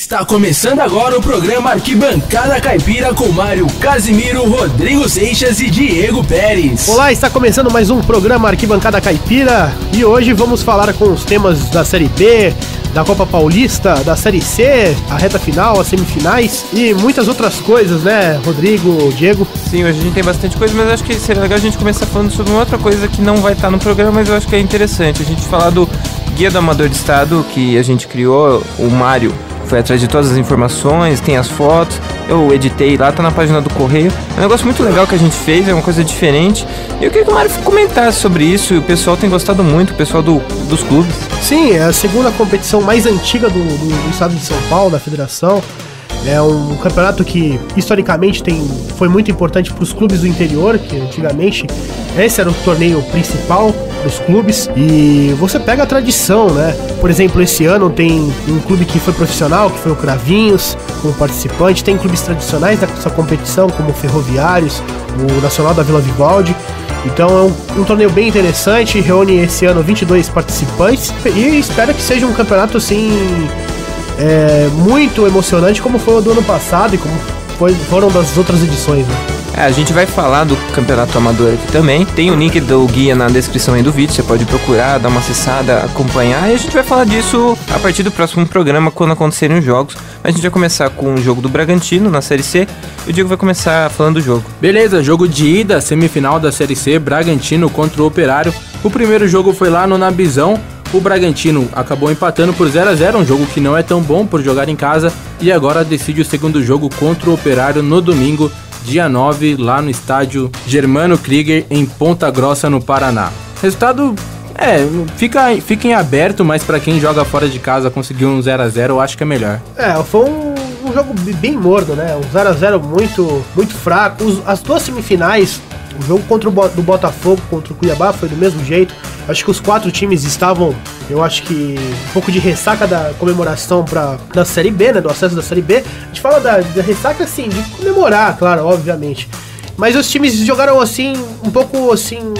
Está começando agora o programa Arquibancada Caipira com Mário Casimiro, Rodrigo Seixas e Diego Pérez. Olá, está começando mais um programa Arquibancada Caipira e hoje vamos falar com os temas da Série B, da Copa Paulista, da Série C, a reta final, as semifinais e muitas outras coisas, né, Rodrigo, Diego? Sim, hoje a gente tem bastante coisa, mas eu acho que seria legal a gente começar falando sobre uma outra coisa que não vai estar no programa, mas eu acho que é interessante. A gente falar do Guia do Amador de Estado que a gente criou, o Mário foi atrás de todas as informações, tem as fotos, eu editei lá, tá na página do Correio. É um negócio muito legal que a gente fez, é uma coisa diferente. E eu queria que o Mário comentasse sobre isso, e o pessoal tem gostado muito, o pessoal dos clubes. Sim, é a segunda competição mais antiga do estado de São Paulo, da federação. É um campeonato que, historicamente, foi muito importante para os clubes do interior, que antigamente esse era o torneio principal dos clubes. E você pega a tradição, né? Por exemplo, esse ano tem um clube que foi profissional, que foi o Cravinhos, como participante. Tem clubes tradicionais dessa competição, como o Ferroviários, o Nacional da Vila Vivaldi. Então é um torneio bem interessante, reúne esse ano 22 participantes. E espero que seja um campeonato, assim, muito emocionante, como foi o do ano passado e como foram das outras edições, né? A gente vai falar do campeonato amador aqui também. Tem o link do guia na descrição aí do vídeo, você pode procurar, dar uma acessada, acompanhar. E a gente vai falar disso a partir do próximo programa, quando acontecerem os jogos. A gente vai começar com o jogo do Bragantino na Série C e o Diego vai começar falando do jogo. Beleza, jogo de ida, semifinal da Série C, Bragantino contra o Operário. O primeiro jogo foi lá no Nabizão. O Bragantino acabou empatando por 0-0, um jogo que não é tão bom por jogar em casa. E agora decide o segundo jogo contra o Operário no domingo, dia 9, lá no estádio Germano Krieger, em Ponta Grossa, no Paraná. Resultado, fica em aberto, mas para quem joga fora de casa conseguir um 0-0, eu acho que é melhor. Foi um jogo bem morno, né? Um 0-0 muito, muito fraco. As duas semifinais, o jogo do Botafogo contra o Cuiabá foi do mesmo jeito. Acho que os quatro times estavam, eu acho que um pouco de ressaca da comemoração da Série B, né, do acesso da Série B. A gente fala da ressaca, assim, de comemorar, claro, obviamente. Mas os times jogaram, assim, um pouco, assim,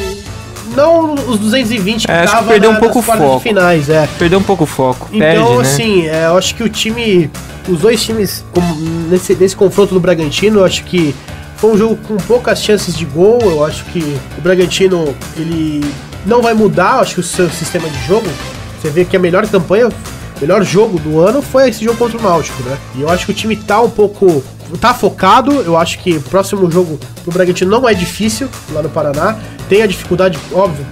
não os 220 que estavam perdeu um pouco o foco. Finais, Perdeu um pouco o foco. Então, perde, assim, né? Eu acho que os dois times, nesse confronto do Bragantino, eu acho que foi um jogo com poucas chances de gol. Eu acho que o Bragantino, ele não vai mudar, acho que o seu sistema de jogo. Você vê que a melhor campanha, o melhor jogo do ano foi esse jogo contra o Náutico, né? E eu acho que o time tá focado. Eu acho que o próximo jogo pro Bragantino não é difícil, lá no Paraná. Tem a dificuldade, óbvio,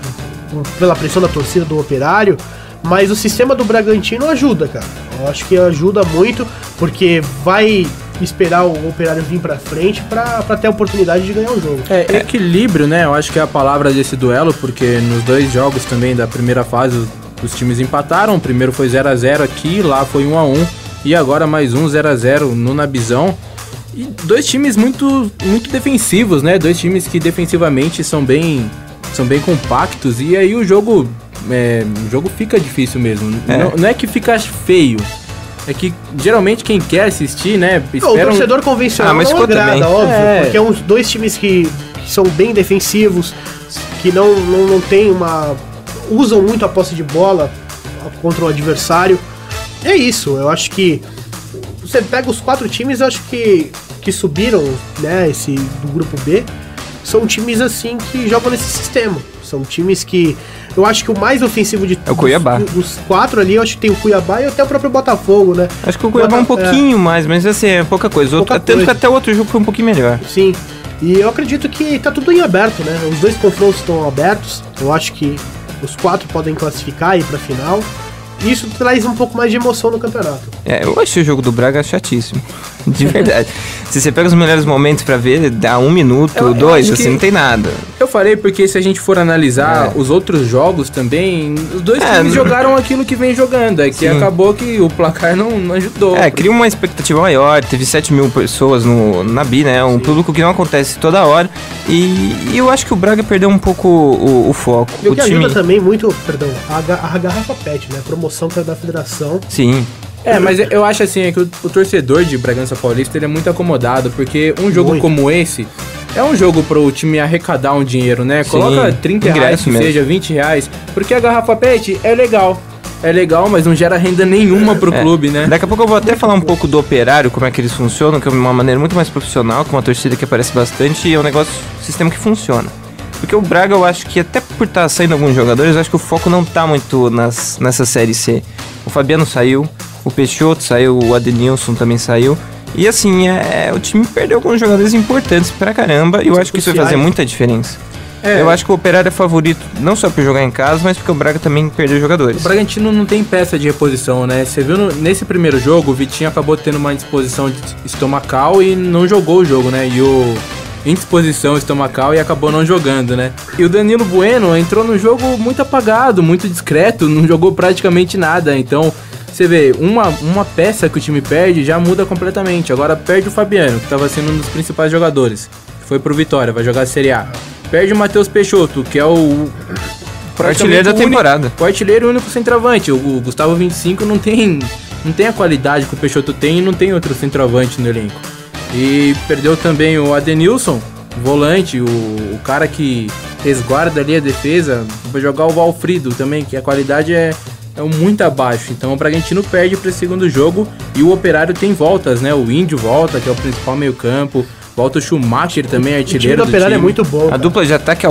pela pressão da torcida do Operário, mas o sistema do Bragantino ajuda, cara. Eu acho que ajuda muito, porque vai esperar o Operário vir pra frente pra ter a oportunidade de ganhar o jogo. Equilíbrio, né? Eu acho que é a palavra desse duelo, porque nos dois jogos também da primeira fase os times empataram. O primeiro foi 0-0 aqui, lá foi 1-1 e agora mais um 0-0 no Nabizão. E dois times muito, muito defensivos, né? Dois times que defensivamente são bem compactos, e aí o jogo fica difícil mesmo. Não é que fica feio. É que geralmente quem quer assistir, né, espera... O torcedor convencional mas não agrada, também. óbvio, porque é uns dois times que são bem defensivos, que não tem usam muito a posse de bola contra o adversário. É isso, eu acho que você pega os quatro times, eu acho que subiram, né, do grupo B, são times assim que jogam nesse sistema. São times que... Eu acho que o mais ofensivo é o Cuiabá. Dos quatro ali, eu acho que tem o Cuiabá e até o próprio Botafogo, né? Acho que o Cuiabá é um pouquinho mais, mas assim, é pouca coisa. Tanto que até o outro jogo foi um pouquinho melhor. Sim. E eu acredito que tá tudo em aberto, né? Os dois confrontos estão abertos. Eu acho que os quatro podem classificar e ir pra final. E isso traz um pouco mais de emoção no campeonato. Eu achei o jogo do Braga chatíssimo. De verdade. Se você pega os melhores momentos pra ver, dá 1 minuto, 2, assim, não tem nada. Eu falei porque se a gente for analisar os outros jogos também, os dois times jogaram aquilo que vem jogando. É que acabou que o placar não ajudou. Cria uma expectativa maior. Teve 7 mil pessoas no Nabi, né? Um público que não acontece toda hora. E eu acho que o Braga perdeu um pouco o foco. E o que ajuda também muito, a garrafa PET, né? A promoção da federação. Sim. Mas eu acho assim, que o torcedor de Bragança Paulista, ele é muito acomodado, porque um jogo como esse é um jogo pro time arrecadar um dinheiro, né? Coloca 30 reais, que seja 20 reais, porque a garrafa PET é legal. é legal, mas não gera renda nenhuma pro clube, né? Daqui a pouco eu vou até falar um pouco do Operário, como é que eles funcionam, que é uma maneira muito mais profissional, com uma torcida que aparece bastante e é um sistema que funciona. Porque o Braga, eu acho que até por estar saindo alguns jogadores, eu acho que o foco não tá muito nessa Série C. O Fabiano saiu, o Peixoto saiu, o Adenilson também saiu. E assim, o time perdeu alguns jogadores importantes pra caramba e eu acho que isso vai fazer muita diferença. Eu acho que o Operário é favorito não só por jogar em casa, mas porque o Braga também perdeu jogadores. O Bragantino não tem peça de reposição, né? Você viu nesse primeiro jogo, o Vitinho acabou tendo uma indisposição estomacal e não jogou o jogo, né? E o indisposição estomacal e acabou não jogando, né? E o Danilo Bueno entrou no jogo muito apagado, muito discreto, não jogou praticamente nada. Então, você vê, uma peça que o time perde já muda completamente. Agora perde o Fabiano, que estava sendo um dos principais jogadores. Foi pro Vitória, vai jogar a Série A. Perde o Matheus Peixoto, que é o artilheiro da temporada. O artilheiro e o único centroavante. O Gustavo 25 não tem a qualidade que o Peixoto tem e não tem outro centroavante no elenco. E perdeu também o Adenilson, volante, o cara que resguarda ali a defesa. Vai jogar o Valfrido também, que a qualidade é muito abaixo. Então o Bragantino perde para esse segundo jogo e o Operário tem voltas, né? O Índio volta, que é o principal meio-campo. Volta o Schumacher também, artilheiro do time. O time do Operário é muito bom. A dupla de ataque é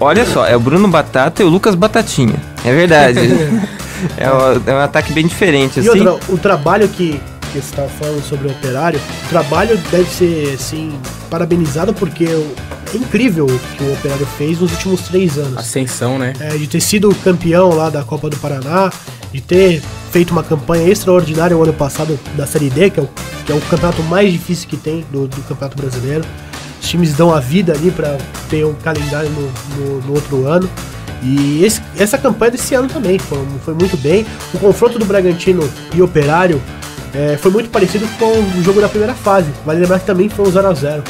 olha só, é o Bruno Batata e o Lucas Batatinha. É verdade. é um ataque bem diferente, assim. E outra, o trabalho que você estava falando sobre o Operário, o trabalho deve ser, assim, parabenizado porque é incrível o que o Operário fez nos últimos 3 anos. Ascensão, né? De ter sido campeão lá da Copa do Paraná, de ter feito uma campanha extraordinária o ano passado da Série D, que é o campeonato mais difícil que tem do Campeonato Brasileiro. Os times dão a vida ali para ter um calendário no outro ano. E essa campanha desse ano também foi muito bem. O confronto do Bragantino e Operário foi muito parecido com o jogo da primeira fase. Vale lembrar que também foi um 0x0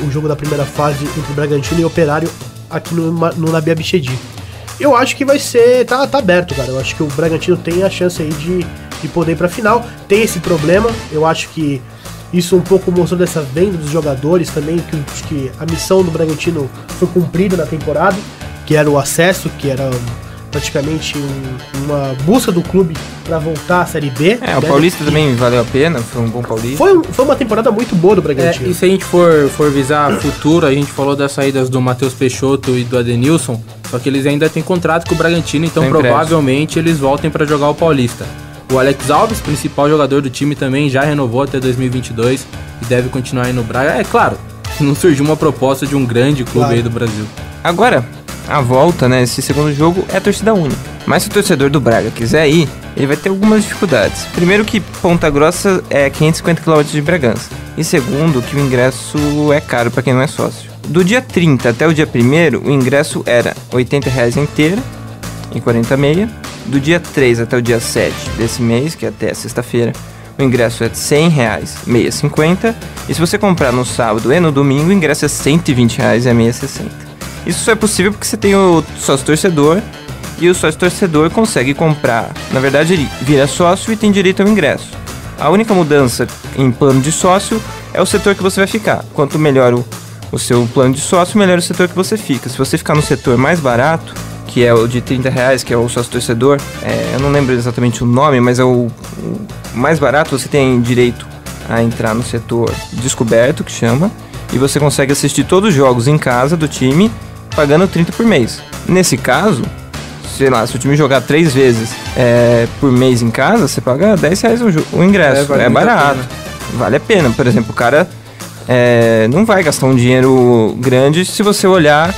o jogo da primeira fase entre Bragantino e Operário aqui no Nabi Abichedi. Eu acho que vai ser... Tá aberto, cara. Eu acho que o Bragantino tem a chance aí de poder ir pra final. Tem esse problema. Eu acho que isso um pouco mostrou dessa venda dos jogadores também, que a missão do Bragantino foi cumprida na temporada, que era o acesso, que era praticamente uma busca do clube para voltar à Série B. O Paulista também valeu a pena, foi um bom Paulista. Foi uma temporada muito boa do Bragantino. E se a gente for visar futuro, a gente falou das saídas do Matheus Peixoto e do Adenilson, só que eles ainda têm contrato com o Bragantino, então provavelmente eles voltem para jogar o Paulista. O Alex Alves, principal jogador do time, também já renovou até 2022 e deve continuar aí no Braga. É claro, não surgiu uma proposta de um grande clube aí do Brasil. Agora, a volta, né, esse segundo jogo é a torcida única. Mas se o torcedor do Braga quiser ir, ele vai ter algumas dificuldades. Primeiro que Ponta Grossa é 550 km de Bragança. E segundo que o ingresso é caro para quem não é sócio. Do dia 30 até o dia 1º, o ingresso era R$ 80 inteira e 40 meia. Do dia 3 até o dia 7 desse mês, que é até sexta-feira, o ingresso é de R$ 100, meia 50. E se você comprar no sábado e no domingo, o ingresso é R$ 120 e a meia 60. Isso só é possível porque você tem o sócio-torcedor e o sócio-torcedor consegue comprar. Na verdade, ele vira sócio e tem direito ao ingresso. A única mudança em plano de sócio é o setor que você vai ficar. Quanto melhor o seu plano de sócio, melhor o setor que você fica. Se você ficar no setor mais barato, que é o de R$ 30, que é o sócio-torcedor, eu não lembro exatamente o nome, mas é o mais barato, você tem direito a entrar no setor descoberto, que chama, e você consegue assistir todos os jogos em casa do time, pagando 30 por mês. Nesse caso, sei lá, se o time jogar 3 vezes por mês em casa, você paga R$10 o ingresso. Vale barato. Vale a pena. Por exemplo, o cara não vai gastar um dinheiro grande se você olhar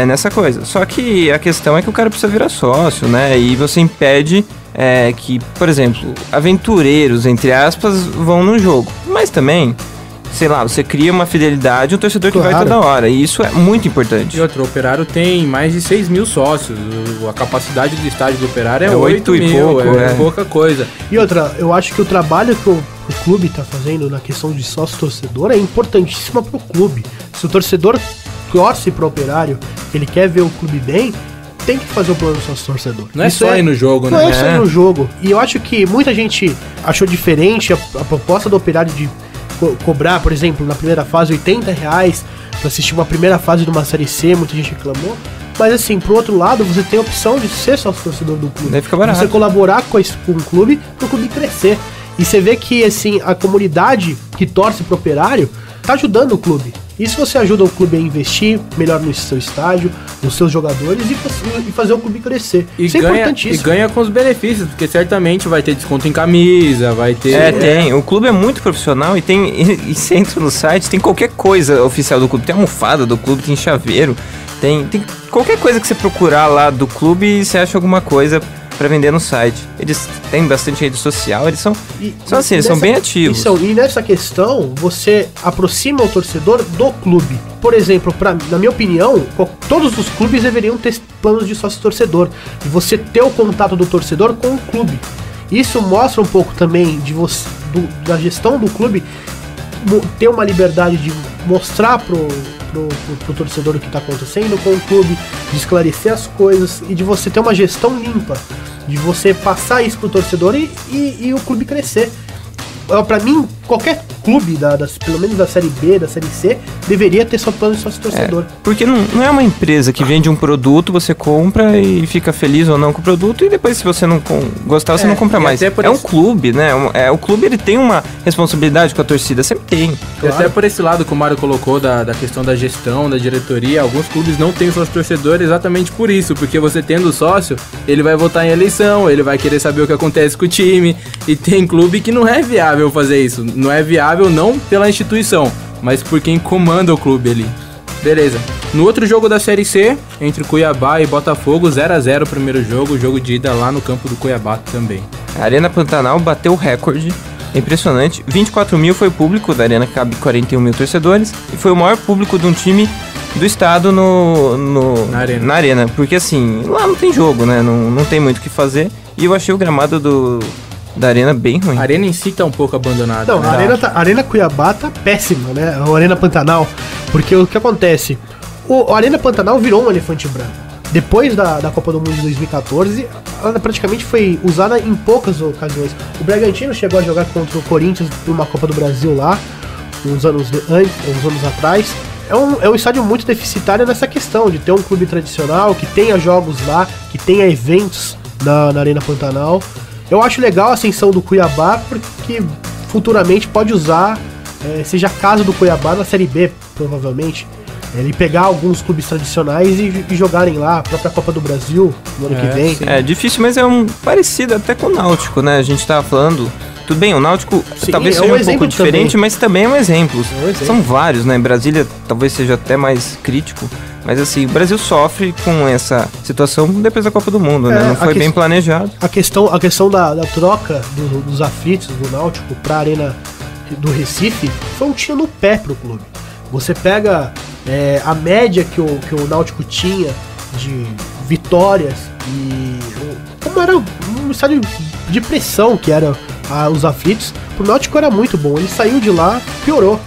nessa coisa. Só que a questão é que o cara precisa virar sócio, né? E você impede que, por exemplo, aventureiros, entre aspas, vão no jogo. Mas também, sei lá, você cria uma fidelidade, um torcedor que vai toda hora, e isso é muito importante. E outro, o Operário tem mais de 6 mil sócios, a capacidade do estádio do Operário é 8 mil, pouco, é pouca coisa. E outra, eu acho que o trabalho que o clube está fazendo na questão de sócio-torcedor é importantíssimo para o clube. Se o torcedor torce para o Operário, ele quer ver o clube bem, tem que fazer o plano do sócio-torcedor. Não é só ir no jogo, né? Não é só ir no jogo. E eu acho que muita gente achou diferente a proposta do Operário de cobrar, por exemplo, na primeira fase R$80 para assistir uma primeira fase de uma Série C, muita gente reclamou, Mas assim, pro outro lado, você tem a opção de ser sócio torcedor do clube. Daí fica barato. Você colaborar com o clube, pro clube crescer. E você vê que, assim, a comunidade que torce pro Operário tá ajudando o clube. E se você ajuda o clube a investir melhor no seu estádio, nos seus jogadores e fazer o clube crescer. Isso é importantíssimo. E ganha com os benefícios, porque certamente vai ter desconto em camisa, vai ter... Tem. O clube é muito profissional e e você entra no site, tem qualquer coisa oficial do clube. Tem almofada do clube, tem chaveiro, tem qualquer coisa que você procurar lá do clube e você acha alguma coisa para vender no site. Eles têm bastante rede social, eles são bem ativos. E nessa questão, você aproxima o torcedor do clube. Por exemplo, na minha opinião, todos os clubes deveriam ter planos de sócio-torcedor. E você ter o contato do torcedor com o clube. Isso mostra um pouco também da gestão do clube ter uma liberdade de mostrar pro torcedor o que está acontecendo com o clube, de esclarecer as coisas e de você ter uma gestão limpa, de você passar isso pro torcedor e o clube crescer. Pra mim, qualquer clube, pelo menos da Série B, da Série C, deveria ter seu plano de sócio-torcedor. Porque não é uma empresa que vende um produto, você compra e fica feliz ou não com o produto, e depois, se você não gostar, você não compra mais. Um clube, né? O clube, ele tem uma responsabilidade com a torcida, sempre tem. Claro. Até por esse lado que o Mário colocou, da questão da gestão, da diretoria, alguns clubes não têm sócio-torcedor exatamente por isso, porque você tendo sócio, ele vai votar em eleição, ele vai querer saber o que acontece com o time, e tem clube que não é viável fazer isso. Não é viável não pela instituição, mas por quem comanda o clube ali. Beleza. No outro jogo da Série C, entre Cuiabá e Botafogo, 0x0 o primeiro jogo de ida lá no campo do Cuiabá também. A Arena Pantanal bateu o recorde, impressionante. 24 mil foi o público da Arena, que cabe 41 mil torcedores, e foi o maior público de um time do estado na arena. Porque assim, lá não tem jogo, né? Não tem muito o que fazer, e eu achei o gramado da Arena bem ruim. A Arena em si tá um pouco abandonada. Não, né? a Arena Cuiabá tá péssima, né? A Arena Pantanal. Porque o que acontece? A Arena Pantanal virou um elefante branco. Depois da Copa do Mundo de 2014, ela praticamente foi usada em poucas ocasiões. O Bragantino chegou a jogar contra o Corinthians numa Copa do Brasil lá, uns anos atrás. É um estádio muito deficitário nessa questão de ter um clube tradicional, que tenha jogos lá, que tenha eventos na Arena Pantanal. Eu acho legal a ascensão do Cuiabá, porque futuramente pode usar, seja a casa do Cuiabá na Série B, provavelmente. Ele pegar alguns clubes tradicionais e jogarem lá, a própria Copa do Brasil, no ano que vem. Sim. É difícil, mas é parecido até com o Náutico, né? A gente tava falando... Tudo bem, o Náutico talvez seja um pouco diferente, mas também é um exemplo. São vários, né? Brasília talvez seja até mais crítico. Mas assim, o Brasil sofre com essa situação depois da Copa do Mundo, né? Não foi bem planejado. A questão da troca dos aflitos do Náutico pra Arena do Recife foi um tiro no pé pro clube. Você pega a média que o Náutico tinha de vitórias e como era um estádio de pressão que era os aflitos, pro Náutico era muito bom. Ele saiu de lá, piorou.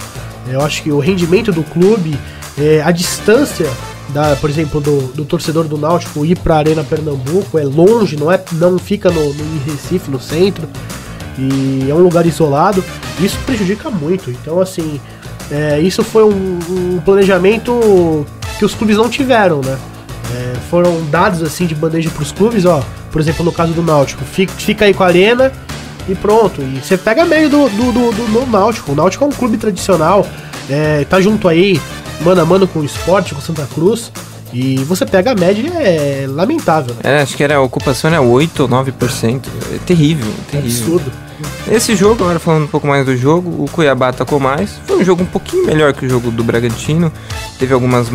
Eu acho que o rendimento do clube, a distância, por exemplo, do torcedor do Náutico ir pra Arena Pernambuco é longe, não fica no Recife, no centro, e é um lugar isolado. Isso prejudica muito. Então, assim, isso foi um planejamento que os clubes não tiveram, né? Foram dados assim de bandeja pros clubes, ó. Por exemplo, no caso do Náutico, fica aí com a Arena e pronto. E você pega meio do Náutico. O Náutico é um clube tradicional, tá junto aí, mano a mano com o Sport, com o Santa Cruz. E você pega a média, é lamentável. Acho que a ocupação era 8 ou 9%. É terrível. Absurdo. Esse jogo, agora falando um pouco mais do jogo, o Cuiabá atacou mais. Foi um jogo um pouquinho melhor que o jogo do Bragantino. Teve algumas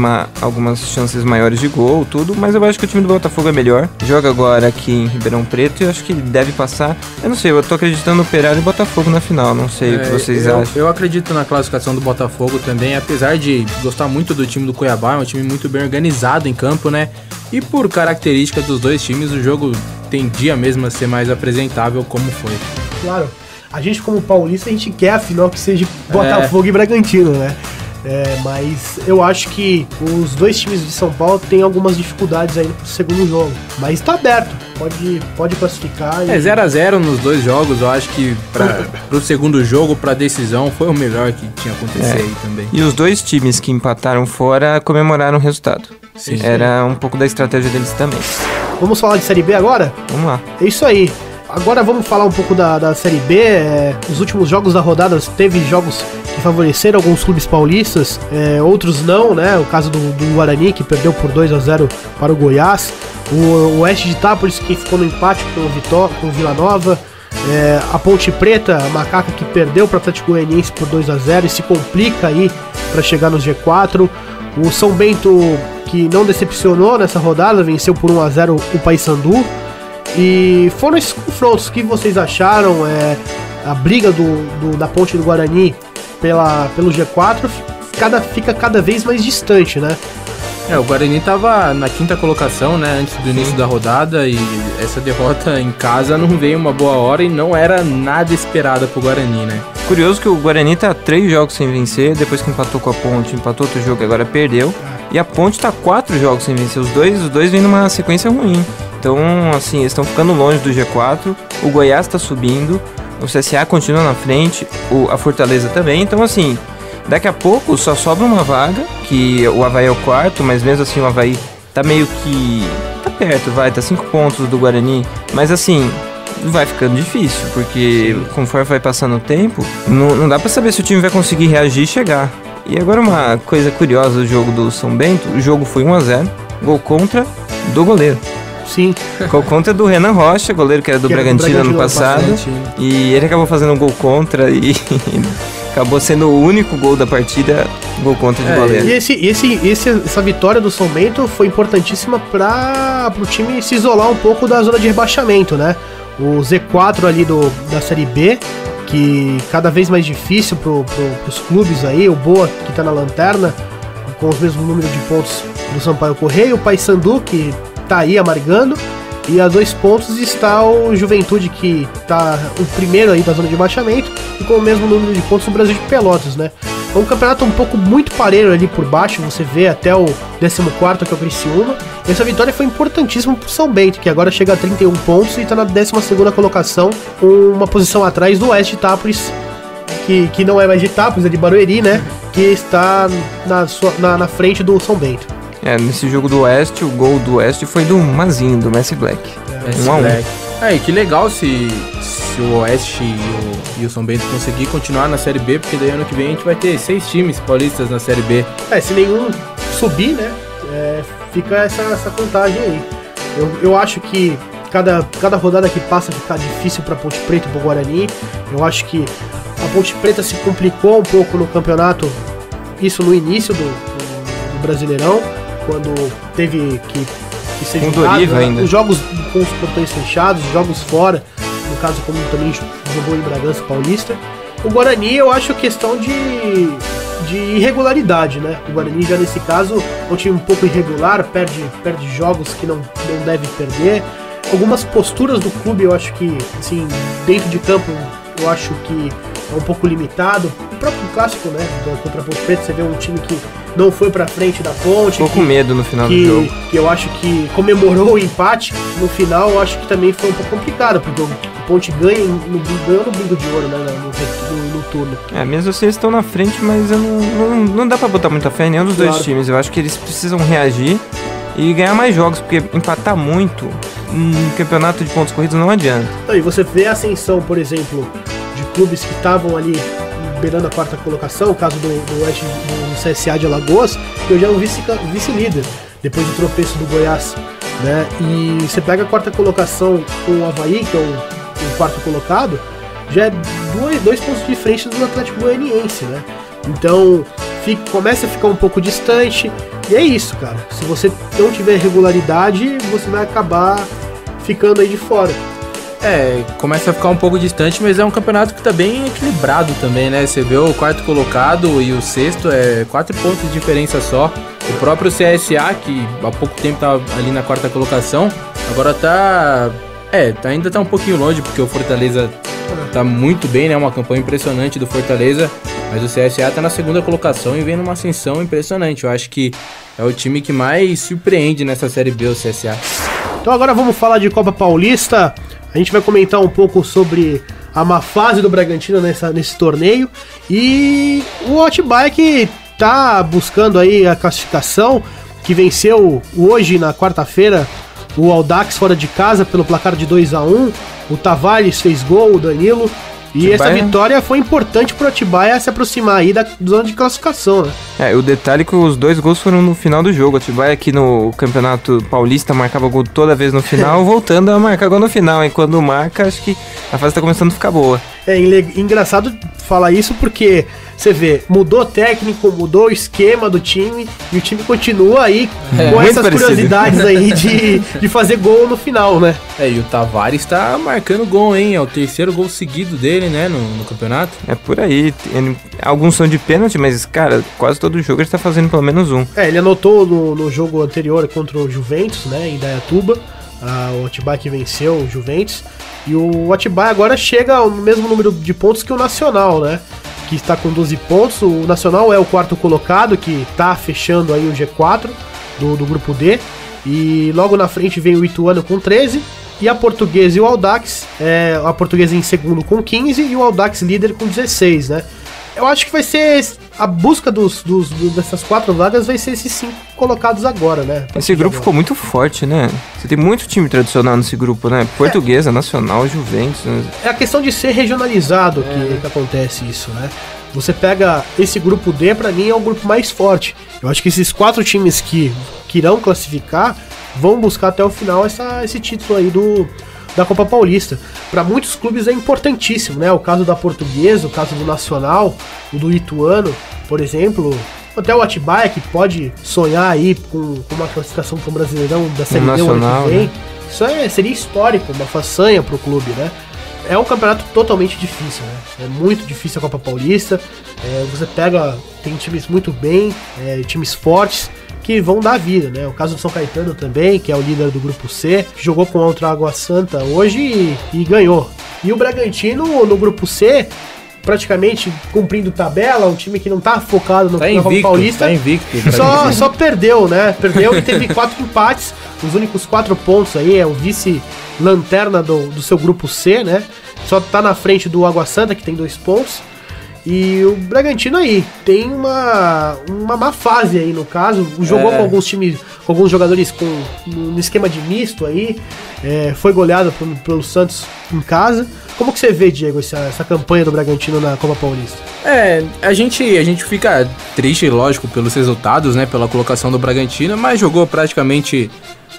chances maiores de gol, tudo. Mas eu acho que o time do Botafogo é melhor. Joga agora aqui em Ribeirão Preto e eu acho que ele deve passar. Eu não sei, eu tô acreditando no Operário e Botafogo na final. Não sei o que vocês acham. Eu acredito na classificação do Botafogo também. Apesar de gostar muito do time do Cuiabá, é um time muito bem organizado em campo, né? E por característica dos dois times, o jogo tendia mesmo a ser mais apresentável como foi. Claro, a gente como paulista, a gente quer a final que seja Botafogo e Bragantino, né? Mas eu acho que os dois times de São Paulo têm algumas dificuldades aí pro segundo jogo. Mas tá aberto, pode classificar. 0x0 nos dois jogos, eu acho que pro segundo jogo, pra decisão, foi o melhor que tinha acontecido aí também. E os dois times que empataram fora comemoraram o resultado. Sim. Era um pouco da estratégia deles também. Vamos falar de Série B agora? Vamos lá. É isso aí. Agora vamos falar um pouco da Série B. Os últimos jogos da rodada, teve jogos que favoreceram alguns clubes paulistas, outros não, né? O caso do Guarani, que perdeu por 2-0 para o Goiás. O Oeste de Itápolis, que ficou no empate com o Vila Nova. A Ponte Preta, a Macaca, que perdeu para o Atlético Goianiense por 2-0 e se complica aí para chegar nos G4. O São Bento, que não decepcionou nessa rodada, venceu por 1-0 o Paysandu. E foram esses confrontos. O que vocês acharam? A briga da Ponte do Guarani pelo G4 fica cada vez mais distante, né? O Guarani tava na 5ª colocação, né, antes do início da rodada, e essa derrota em casa não veio uma boa hora e não era nada esperada pro Guarani, né? Curioso que o Guarani tá 3 jogos sem vencer, depois que empatou com a Ponte, empatou outro jogo e agora perdeu. E a Ponte tá 4 jogos sem vencer, os dois vêm numa sequência ruim. Então, assim, eles estão ficando longe do G4, o Goiás tá subindo, o CSA continua na frente, a Fortaleza também, então assim... Daqui a pouco só sobra uma vaga, que o Avaí é o 4º, mas mesmo assim o Avaí tá meio que... tá perto, tá 5 pontos do Guarani, mas assim, vai ficando difícil, porque conforme vai passando o tempo, não dá pra saber se o time vai conseguir reagir e chegar. E agora uma coisa curiosa do jogo do São Bento, o jogo foi 1-0, gol contra do goleiro. Sim. Gol contra do Renan Rocha, goleiro que era do Bragantino ano passado, e ele acabou fazendo um gol contra e... acabou sendo o único gol da partida, gol contra de goleiro. E essa vitória do São Bento foi importantíssima para o time se isolar um pouco da zona de rebaixamento, né? O Z4 ali da Série B, que cada vez mais difícil pros clubes aí, o Boa, que tá na lanterna, com os mesmos números de pontos do Sampaio Correia, o Paysandu, que tá aí amargando, e a 2 pontos está o Juventude, que tá o primeiro aí da zona de rebaixamento, e com o mesmo número de pontos do Brasil de Pelotas, né? É um campeonato um pouco muito parelho ali por baixo, você vê até o 14º, que é o Criciúma. E essa vitória foi importantíssima pro São Bento, que agora chega a 31 pontos e tá na 12ª colocação, uma posição atrás do Oeste de Itápolis, que não é mais de Itápolis, é de Barueri, né? Que está na frente do São Bento. Nesse jogo do Oeste, o gol do Oeste foi do Mazinho, do Messi Black. 1-1. E que legal se o Oeste e o São Bento conseguir continuar na Série B, porque daí ano que vem a gente vai ter 6 times paulistas na Série B. Se nenhum subir, né, fica essa contagem aí. Eu acho que cada rodada que passa fica difícil pra Ponte Preta e pro Guarani. Eu acho que a Ponte Preta se complicou um pouco no campeonato, isso no início do Brasileirão, quando teve que ser jogado, né? Os jogos com os portões fechados, os jogos fora, no caso como também jogou em Bragança Paulista. O Guarani, eu acho questão de irregularidade, né? O Guarani já nesse caso é um time um pouco irregular, perde jogos que não deve perder. Algumas posturas do clube eu acho que, assim, dentro de campo, eu acho que é um pouco limitado. O próprio clássico, né, contra a Ponte Preta, você vê um time que não foi pra frente da Ponte. Ficou com medo no final do jogo. Que eu acho que comemorou o empate. No final, eu acho que também foi um pouco complicado, porque o Ponte ganha no Bingo de Ouro, né, no turno. Mesmo assim eles estão na frente, mas não dá pra botar muita fé em nenhum dos dois times. Eu acho que eles precisam reagir e ganhar mais jogos, porque empatar muito no campeonato de pontos corridos não adianta. E você vê a ascensão, por exemplo, de clubes que estavam ali beirando a 4ª colocação, o caso do CSA de Alagoas, que hoje é um vice-líder, depois do tropeço do Goiás, né? E você pega a 4ª colocação com o Avaí, que é o 4º colocado, já é 2 pontos de frente do Atlético Goianiense, né? Então começa a ficar um pouco distante, e é isso, cara. Se você não tiver regularidade, você vai acabar ficando aí de fora. Começa a ficar um pouco distante, mas é um campeonato que tá bem equilibrado também, né? Você vê o 4º colocado e o 6º, 4 pontos de diferença só. O próprio CSA, que há pouco tempo tava ali na 4ª colocação, agora ainda tá um pouquinho longe, porque o Fortaleza tá muito bem, né? Uma campanha impressionante do Fortaleza, mas o CSA tá na 2ª colocação e vem numa ascensão impressionante. Eu acho que é o time que mais surpreende nessa Série B, o CSA. Então agora vamos falar de Copa Paulista. A gente vai comentar um pouco sobre a má fase do Bragantino nesse torneio. E o Atibaia que tá buscando aí a classificação, que venceu hoje, na quarta-feira, o Audax fora de casa pelo placar de 2-1. O Tavares fez gol, o Danilo. E essa vitória foi importante pro Atibaia se aproximar aí da zona de classificação, né? O detalhe é que os 2 gols foram no final do jogo. O Atibaia aqui no Campeonato Paulista marcava gol toda vez no final, voltando a marcar gol no final. E quando marca, acho que a fase tá começando a ficar boa. É engraçado falar isso porque você vê, mudou o técnico, mudou o esquema do time e o time continua aí com essas curiosidades aí de fazer gol no final, né? E o Tavares tá marcando gol, hein? É o 3º gol seguido dele, né, no campeonato. É por aí. Alguns são de pênalti, mas, cara, quase todo jogo ele tá fazendo pelo menos um. Ele anotou no jogo anterior contra o Juventus, né, em Dayatuba. O Atibaia que venceu o Juventus. E o Atibaia agora chega ao mesmo número de pontos que o Nacional, né? Que está com 12 pontos. O Nacional é o 4º colocado, que está fechando aí o G4 do grupo D. E logo na frente vem o Ituano com 13. E a Portuguesa e o Audax. A Portuguesa em segundo com 15 e o Audax líder com 16, né? Eu acho que vai ser a busca dessas 4 vagas vai ser esses 5 colocados agora, né? Esse grupo ficou muito forte, né? Você tem muito time tradicional nesse grupo, né? Portuguesa, Nacional, Juventus. Né? É a questão de ser regionalizado que acontece isso, né? Você pega esse grupo D, pra mim é o grupo mais forte. Eu acho que esses 4 times que irão classificar vão buscar até o final esse título aí da Copa Paulista. Para muitos clubes é importantíssimo, né? O caso da Portuguesa, o caso do Nacional, o do Ituano, por exemplo, até o Atibaia, que pode sonhar aí com uma classificação para o Brasileirão da Série B o ano que vem. Né? Isso seria histórico, uma façanha para o clube, né? É um campeonato totalmente difícil, né? É muito difícil a Copa Paulista. Você tem times muito bem, times fortes, que vão dar vida, né? O caso do São Caetano também, que é o líder do grupo C, jogou contra a Água Santa hoje e ganhou. E o Bragantino no grupo C, praticamente cumprindo tabela, um time que não tá focado na Copa Paulista. Tá invicto. Só perdeu, né? Perdeu e teve 4 empates, os únicos 4 pontos aí, é o vice-lanterna do seu grupo C, né? Só tá na frente do Água Santa, que tem 2 pontos. E o Bragantino aí tem uma má fase aí, no caso. Jogou com alguns times, com alguns jogadores no esquema de misto aí. Foi goleado pelo Santos em casa. Como que você vê, Diego, essa campanha do Bragantino na Copa Paulista? A gente fica triste, lógico, pelos resultados, né? Pela colocação do Bragantino, mas jogou praticamente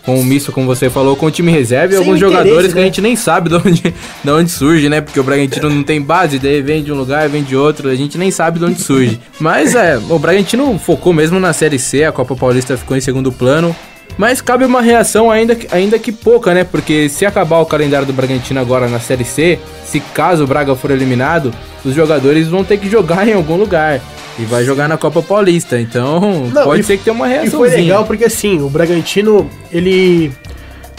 com o misto, como você falou, com o time reserva e alguns jogadores, né, que a gente nem sabe de onde surge, né? Porque o Bragantino não tem base, daí vem de um lugar, vem de outro, a gente nem sabe de onde surge. Mas o Bragantino focou mesmo na Série C, a Copa Paulista ficou em segundo plano. Mas cabe uma reação ainda que pouca, né? Porque se acabar o calendário do Bragantino agora na Série C, se caso o Braga for eliminado, os jogadores vão ter que jogar em algum lugar. E vai jogar na Copa Paulista, então pode ser que tenha uma reaçãozinha. E foi legal porque assim, o Bragantino, ele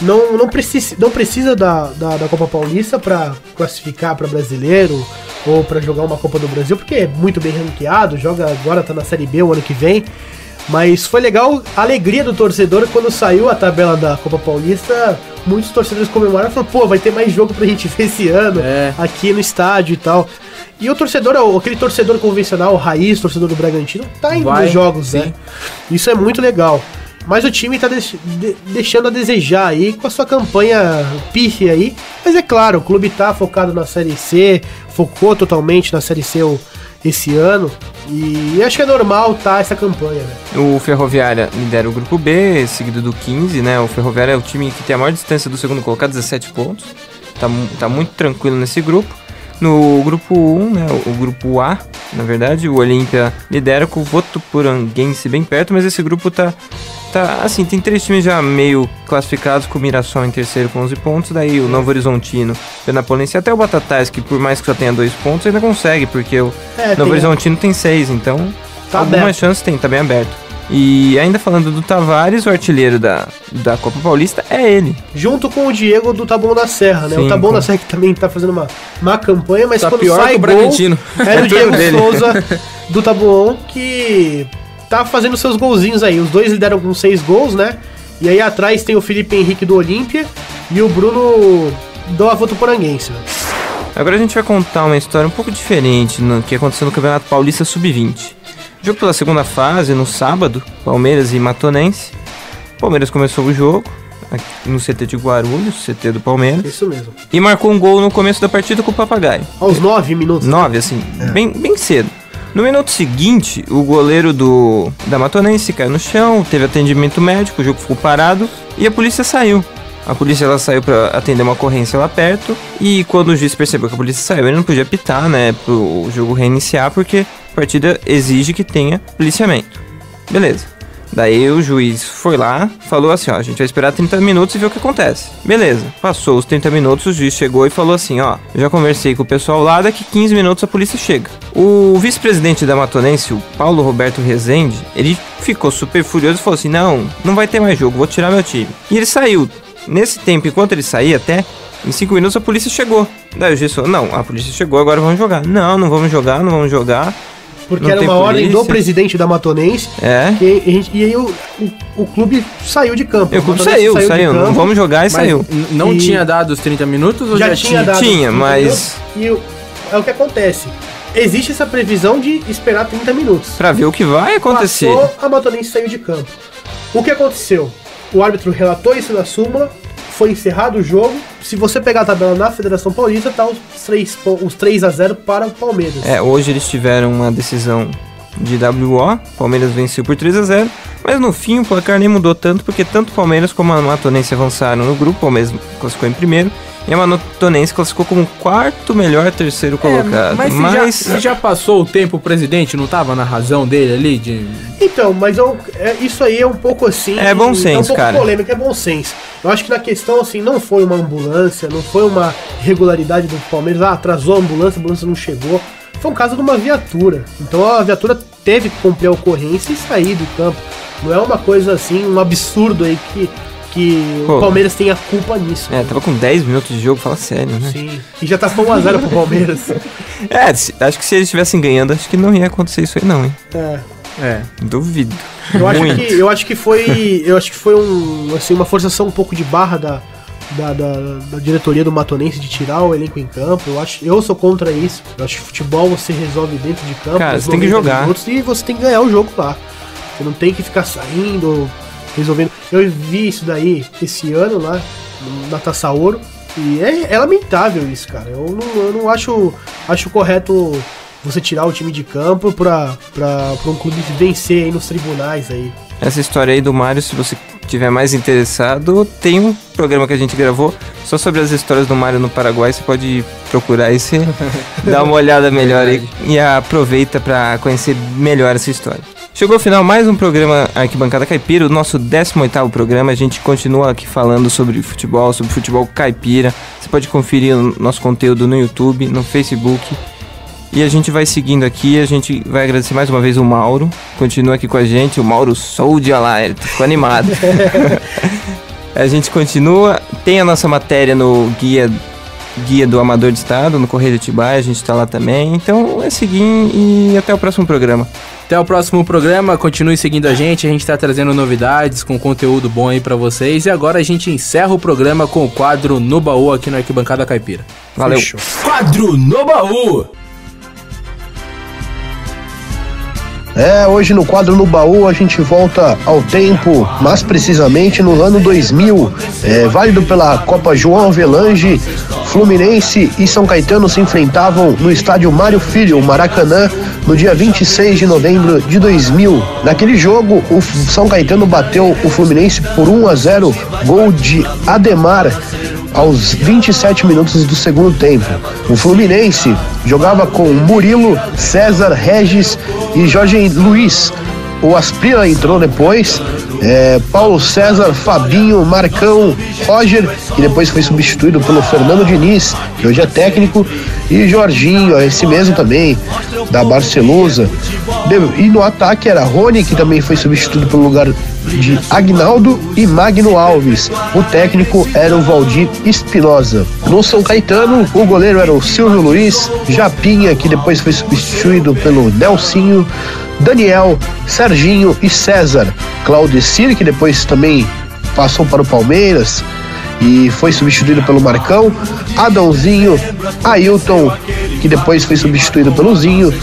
não precisa da Copa Paulista para classificar para brasileiro ou para jogar uma Copa do Brasil, porque é muito bem ranqueado, agora tá na Série B o ano que vem. Mas foi legal a alegria do torcedor quando saiu a tabela da Copa Paulista. Muitos torcedores comemoraram e falaram, vai ter mais jogo pra gente ver esse ano, aqui no estádio e tal. E o torcedor, aquele torcedor convencional, o raiz, torcedor do Bragantino, tá indo nos jogos, sim, né? Isso é muito legal. Mas o time tá deixando a desejar aí com a sua campanha pífia aí. Mas é claro, o clube tá focado na Série C, focou totalmente na Série C esse ano. E acho que é normal essa campanha, né? O Ferroviária lidera o grupo B, seguido do 15, né? O Ferroviária é o time que tem a maior distância do segundo colocado, 17 pontos. Tá muito tranquilo nesse grupo. No grupo 1, né, o grupo A, na verdade, o Olímpia lidera com o Votuporanguense bem perto, mas esse grupo tá assim, tem 3 times já meio classificados, com o Mirassol em terceiro com 11 pontos, daí o Novo Horizontino, Penapolense, até o Batatais, que por mais que só tenha 2 pontos, ainda consegue, porque o Novo Horizontino tem 6, então algumas chances tem, tá bem aberto. E ainda falando do Tavares, o artilheiro da Copa Paulista é ele. Junto com o Diego do Taboão da Serra, né? Sim, o Taboão da Serra que também tá fazendo uma campanha, mas quando sai gol, é o Diego Souza do Taboão que tá fazendo seus golzinhos aí. Os dois lideram com 6 gols, né? E aí atrás tem o Felipe Henrique do Olímpia e o Bruno do Votuporanguense. Agora a gente vai contar uma história um pouco diferente que aconteceu no Campeonato Paulista Sub-20. Jogo pela segunda fase, no sábado, Palmeiras e Matonense. O Palmeiras começou o jogo aqui no CT de Guarulhos, CT do Palmeiras. Isso mesmo. E marcou um gol no começo da partida com o Papagaio. Aos 9 minutos. 9, assim, bem cedo. No minuto seguinte, o goleiro da Matonense caiu no chão, teve atendimento médico, o jogo ficou parado e a polícia saiu. A polícia ela saiu para atender uma ocorrência lá perto e quando o juiz percebeu que a polícia saiu, ele não podia apitar, né, pro jogo reiniciar porque a partida exige que tenha policiamento. Beleza. Daí o juiz foi lá, falou assim, ó, a gente vai esperar 30 minutos e ver o que acontece. Beleza, passou os 30 minutos, o juiz chegou e falou assim, ó, eu já conversei com o pessoal lá, daqui 15 minutos a polícia chega. O vice-presidente da Matonense, o Paulo Roberto Rezende, ele ficou super furioso e falou assim, não vai ter mais jogo, vou tirar meu time. E ele saiu. Nesse tempo, enquanto ele saía até, em 5 minutos a polícia chegou. Daí o juiz falou, não, a polícia chegou, agora vamos jogar. Não vamos jogar. Porque era uma ordem do presidente da Matonense. E aí o clube saiu de campo. O clube saiu. Não vamos jogar e saiu. Não tinha dado os 30 minutos ou já tinha? Tinha, mas... É o que acontece. Existe essa previsão de esperar 30 minutos. Pra ver o que vai acontecer. Passou, a Matonense saiu de campo. O que aconteceu? O árbitro relatou isso na súmula, foi encerrado o jogo. Se você pegar a tabela na Federação Paulista, tá os 3-0 para o Palmeiras. Hoje eles tiveram uma decisão de WO, Palmeiras venceu por 3-0, mas no fim o placar nem mudou tanto, porque tanto o Palmeiras como a Matonense avançaram no grupo, o Palmeiras classificou em primeiro, e a Matonense classificou como quarto melhor terceiro colocado. Mas se já passou o tempo, o presidente não tava na razão dele ali? Então, mas isso aí é um pouco assim... É bom senso, cara. É um pouco polêmico, é bom senso. Eu acho que na questão, assim, não foi uma ambulância, não foi uma irregularidade do Palmeiras, atrasou a ambulância não chegou. Foi um caso de uma viatura. Então a viatura teve que cumprir a ocorrência e sair do campo. Não é uma coisa assim, um absurdo aí que o Palmeiras tem a culpa nisso. Tava com 10 minutos de jogo, fala sério, né? Sim, e já tá com 1-0 pro Palmeiras. Acho que se eles estivessem ganhando, acho que não ia acontecer isso aí não, hein? Duvido. Eu acho que foi uma forçação um pouco de barra da diretoria do Matonense de tirar o elenco em campo. Eu sou contra isso. Eu acho que futebol você resolve dentro de campo. Cara, você tem que jogar. E você tem que ganhar o jogo lá. Você não tem que ficar saindo, resolvendo. Eu vi isso daí esse ano lá na Taça Ouro. E é lamentável isso, cara. Eu não acho correto você tirar o time de campo pra um clube vencer aí nos tribunais aí. Essa história aí do Mário, se você tiver mais interessado, tem um programa que a gente gravou só sobre as histórias do Mário no Paraguai. Você pode procurar e você dá uma olhada melhor aí e aproveita pra conhecer melhor essa história. Chegou ao final mais um programa Arquibancada Caipira, o nosso 18º programa. A gente continua aqui falando sobre futebol caipira. Você pode conferir o nosso conteúdo no YouTube, no Facebook. E a gente vai seguindo aqui, a gente vai agradecer mais uma vez o Mauro. Continua aqui com a gente, o Mauro Soldi, olha lá, ele ficou animado. A gente continua, tem a nossa matéria no Guia do Amador de Estado, no Correio de Atibaia, a gente tá lá também. Então é seguir e até o próximo programa. Até o próximo programa, continue seguindo a gente tá trazendo novidades com conteúdo bom aí pra vocês. E agora a gente encerra o programa com o quadro No Baú aqui no Arquibancada Caipira. Valeu. Fechou. Quadro No Baú. Hoje no quadro No Baú a gente volta ao tempo, mais precisamente no ano 2000, válido pela Copa João Avelange. Fluminense e São Caetano se enfrentavam no estádio Mário Filho, Maracanã, no dia 26 de novembro de 2000. Naquele jogo, o São Caetano bateu o Fluminense por 1-0, gol de Ademar aos 27 minutos do segundo tempo. O Fluminense jogava com Murilo, César, Regis e Jorge Luiz. O Asprila entrou depois, Paulo César, Fabinho, Marcão, Roger, que depois foi substituído pelo Fernando Diniz, que hoje é técnico, e Jorginho, esse mesmo também, da Barcelusa. E no ataque era Rony, que também foi substituído pelo lugar de Agnaldo, e Magno Alves. O técnico era o Valdir Espinosa. No São Caetano, o goleiro era o Silvio Luiz, Japinha, que depois foi substituído pelo Nelsinho, Daniel, Serginho e César. Claudecir, que depois também passou para o Palmeiras e foi substituído pelo Marcão, Adãozinho, Ailton, que depois foi substituído pelo Zinho,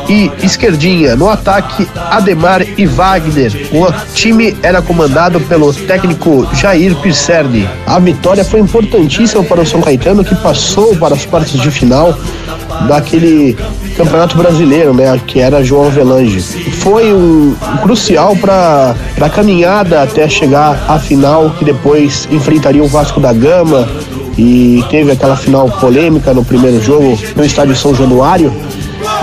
e esquerdinha. No ataque, Ademar e Wagner. O time era comandado pelo técnico Jair Pisserni. A vitória foi importantíssima para o São Caetano, que passou para as quartas de final daquele Campeonato Brasileiro, né, que era João Avelange. Foi crucial para a caminhada até chegar à final, que depois enfrentaria o Vasco da Gama, e teve aquela final polêmica no primeiro jogo no estádio São Januário,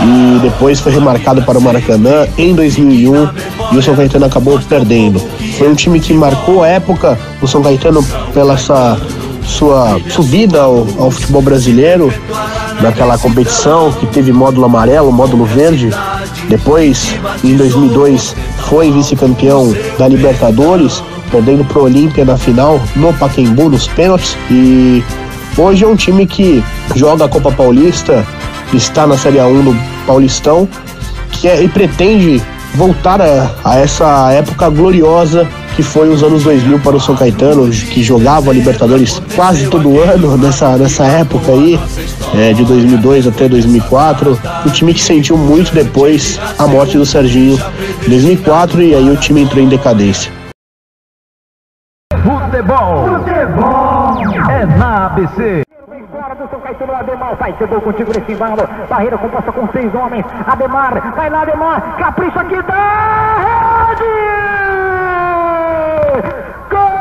e depois foi remarcado para o Maracanã em 2001 e o São Caetano acabou perdendo. Foi um time que marcou a época, o São Caetano, pela essa sua subida ao futebol brasileiro, naquela competição que teve módulo amarelo, módulo verde. Depois, em 2002, foi vice-campeão da Libertadores, perdendo para o Olímpia na final, no Pacaembu, nos pênaltis. E hoje é um time que joga a Copa Paulista, está na Série A1 do Paulistão, e pretende voltar a essa época gloriosa que foi os anos 2000 para o São Caetano, que jogava a Libertadores quase todo ano nessa época aí, de 2002 até 2004. O time que sentiu muito depois a morte do Serginho em 2004, e aí o time entrou em decadência. Futebol é na ABC. Fora do São Caetano, Ademar vai, chegou contigo nesse embalo, barreira composta com 6 homens, Ademar, vai lá Ademar, capricha aqui, da rede! Gol!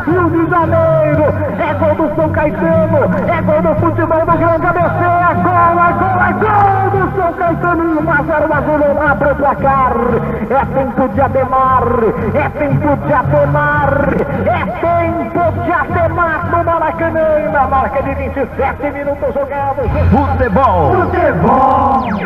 Rio de Janeiro, é gol do São Caetano, é gol do futebol do Grande ABC, é gol do São Caetano, 1-0 Azulão, abre o placar, é tempo de Ademar, é tempo de Ademar, é tempo de Ademar no Maracanã, na marca de 27 minutos jogados. Futebol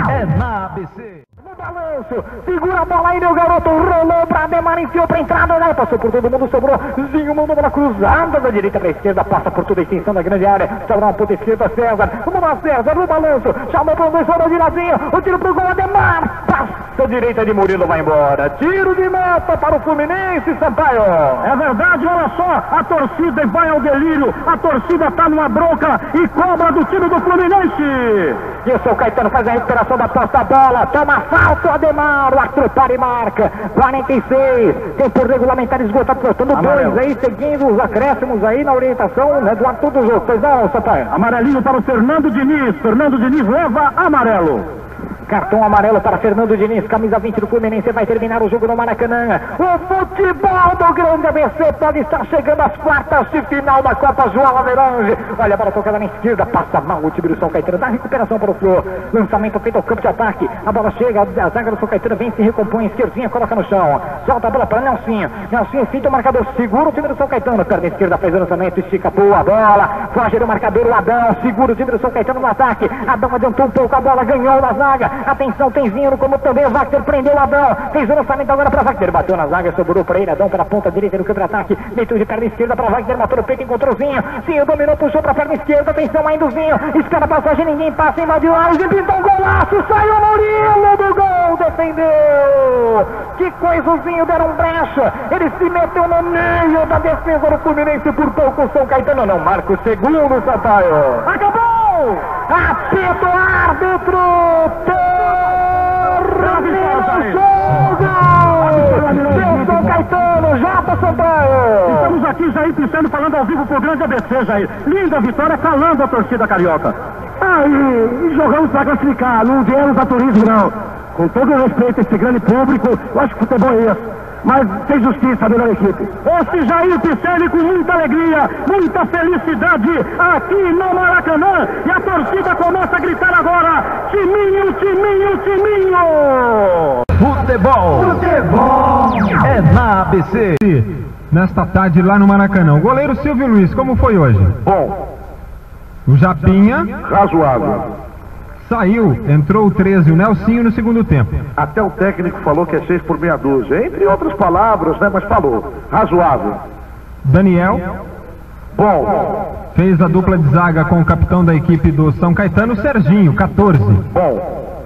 é na ABC. Balanço, segura a bola aí, meu garoto, rolou pra Ademar, enfiou pra entrada, né? Passou por todo mundo, sobrou, Zinho mandou bola cruzada da direita pra esquerda, passa por toda a extensão da grande área, sobrou uma ponta esquerda, César, vamos lá César, no balanço, chamou pra um dois, sobrou viradinho, o tiro pro gol, Ademar, passa a direita de Murilo, vai embora, tiro de meta para o Fluminense, Sampaio. É verdade, olha só, a torcida vai ao delírio, a torcida tá numa bronca e cobra do time do Fluminense. E o São Caetano faz a recuperação da posse da bola, toma falta o Ademar, o árbitro para e marca, 46, tempo regulamentar esgotado, faltando 2 aí, seguindo os acréscimos aí na orientação, né, do árbitro do jogo. Pois não, Sampaio. Amarelinho para o Fernando Diniz leva amarelo. Cartão amarelo para Fernando Diniz, camisa 20 do Fluminense, vai terminar o jogo no Maracanã. O futebol do Grande ABC pode estar chegando às quartas de final da Copa João Avelange. Olha a bola tocada na esquerda, passa mal o time do São Caetano, dá recuperação para o Flor. Lançamento feito ao campo de ataque, a bola chega, a zaga do São Caetano vem, se recompõe, esquerdinha, coloca no chão. Solta a bola para Nelsinho, Nelsinho finta o marcador, segura o time do São Caetano, perna esquerda faz o lançamento, estica boa bola, foge do marcador, o Adão, segura o time do São Caetano no ataque. Adão adiantou um pouco a bola, ganhou na zaga. Atenção, tem Zinho, como também o Wagner prendeu o Adão. Fez o lançamento agora para Wagner. Bateu na zaga, sobrou para ele. Adão pela ponta direita no contra-ataque. Deitou de perna esquerda para Wagner. Matou no peito, encontrou o Zinho. Zinho dominou, puxou para a perna esquerda. Atenção ainda o Zinho. Espera a passagem, ninguém passa. Invadiu a área. Pintou um golaço. Saiu o Murilo do gol. Defendeu. Que coisa, o Zinho deram brecha. Ele se meteu no meio da defesa do Fluminense. Por pouco o São Caetano não marca o segundo, Sampaio. Acabou! Apito árbitro! São Caetano, Jota Sampaio. Estamos aqui, Jair Pisserni, falando ao vivo pro Grande ABC, Jair. Linda vitória, calando a torcida carioca. Aí, jogamos para classificar, não viemos a turismo, não. Com todo o respeito a esse grande público, eu acho que futebol é isso. Mas tem justiça a melhor equipe. Esse Jair Pisserni com muita alegria, muita felicidade aqui no Maracanã. E a torcida começa a gritar agora: Timinho, Timinho, Timinho! Futebol é na ABC. nesta tarde lá no Maracanã. O goleiro Silvio Luiz, como foi hoje? Bom. O Japinha? Razoável. Saiu, entrou o 13, o Nelsinho no segundo tempo. Até o técnico falou que é 6 por meia dúzia, entre outras palavras, né? Mas falou. Razoável. Daniel? Bom. Fez a dupla de zaga com o capitão da equipe do São Caetano, Serginho, 14. Bom.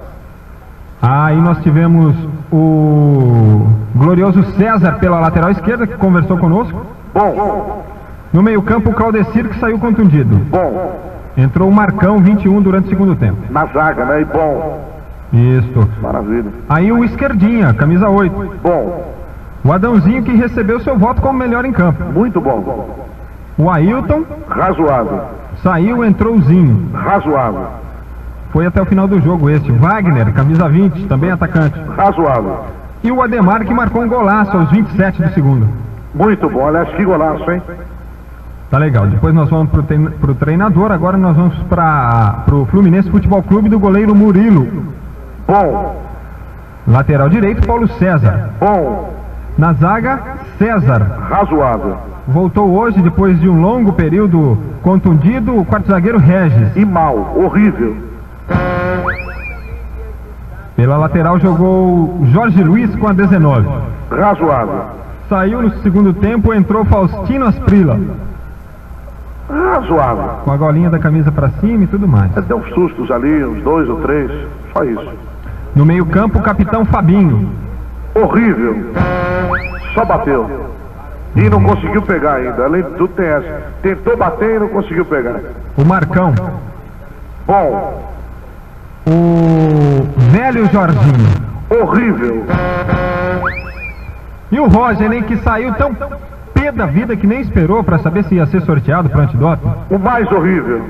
Aí nós tivemos o glorioso César pela lateral esquerda, que conversou conosco. Bom. No meio-campo, o Claudecir, que saiu contundido. Bom. Entrou o Marcão, 21, durante o segundo tempo. Na zaga, né? E bom. Isso. Maravilha. Aí o Esquerdinha, camisa 8. Bom. O Adãozinho, que recebeu seu voto como melhor em campo. Muito bom. O Ailton. Razoável. Saiu, entrou o Zinho. Razoável. Foi até o final do jogo esse. Wagner, camisa 20, também atacante. Razoável. E o Ademar, que marcou um golaço aos 27 do segundo. Muito bom, aliás, que golaço, hein? Tá legal, depois nós vamos pro treinador, agora nós vamos pro Fluminense Futebol Clube do goleiro Murilo. Bom. Lateral direito, Paulo César. Bom. Na zaga, César. Razoável. Voltou hoje, depois de um longo período contundido, o quarto zagueiro Regis. E mal, horrível. Pela lateral jogou Jorge Luiz com a 19. Razoável. Saiu no segundo tempo, entrou Faustino Asprila. Razoável. Com a golinha da camisa pra cima e tudo mais. Deu uns sustos ali, uns 2 ou 3, só isso. No meio-campo, o capitão Fabinho. Horrível. Só bateu. E não conseguiu pegar ainda. Além de tudo, tem essa. Tentou bater e não conseguiu pegar. O Marcão. Bom. O velho Jorginho. Horrível. E o Roger, nem que saiu tão pé da vida que nem esperou para saber se ia ser sorteado para antidoping. O mais horrível.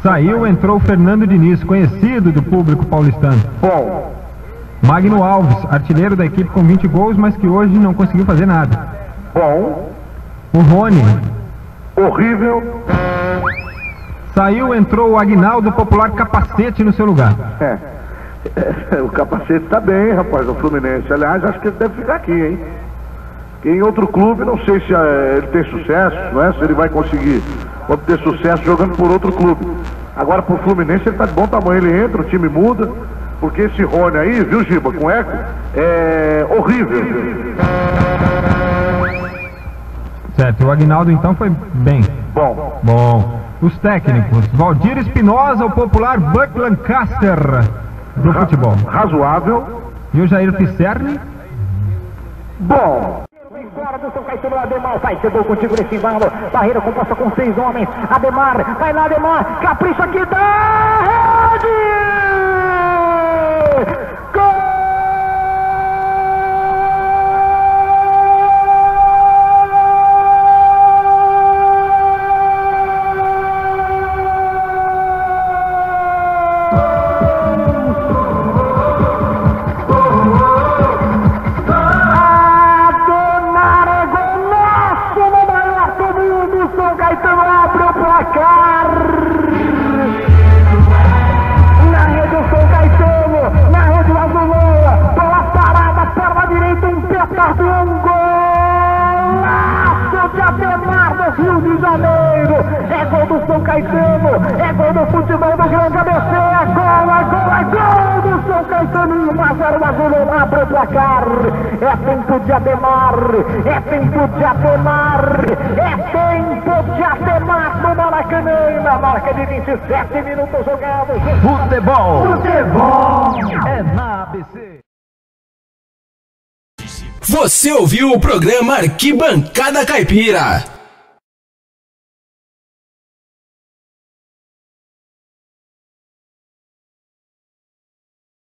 Saiu, entrou o Fernando Diniz, conhecido do público paulistano. Bom. Magno Alves, artilheiro da equipe com 20 gols, mas que hoje não conseguiu fazer nada. Bom. O Rony. Horrível. Saiu, entrou o Aguinaldo, popular Capacete, no seu lugar. O Capacete tá bem, rapaz, do Fluminense. Aliás, acho que ele deve ficar aqui, hein? Em outro clube, não sei se ele tem sucesso, não é? Se ele vai conseguir ter sucesso jogando por outro clube. Agora, pro Fluminense, ele tá de bom tamanho. Ele entra, o time muda. Porque esse Rony aí, viu, Giba, com eco, é horrível. Certo, e o Aguinaldo então foi bem. Bom. Os técnicos, Valdir Espinosa, o popular Buck Lancaster do futebol. Razoável. E o Jair Pisserni? Bom. Fora do São Caetano, Ademar sai, chegou contigo nesse embalo, barreira composta com 6 homens, Ademar, vai lá Ademar, capricha aqui da rede! Rio de Janeiro, é gol do São Caetano, é gol do futebol do Grande ABC, é gol do São Caetano, 1-0 Azul, abre o placar, é tempo de Ademar, é tempo de Ademar, é tempo de Ademar no Maracanã, na marca de 27 minutos jogados. Futebol é na ABC. Você ouviu o programa Arquibancada Caipira.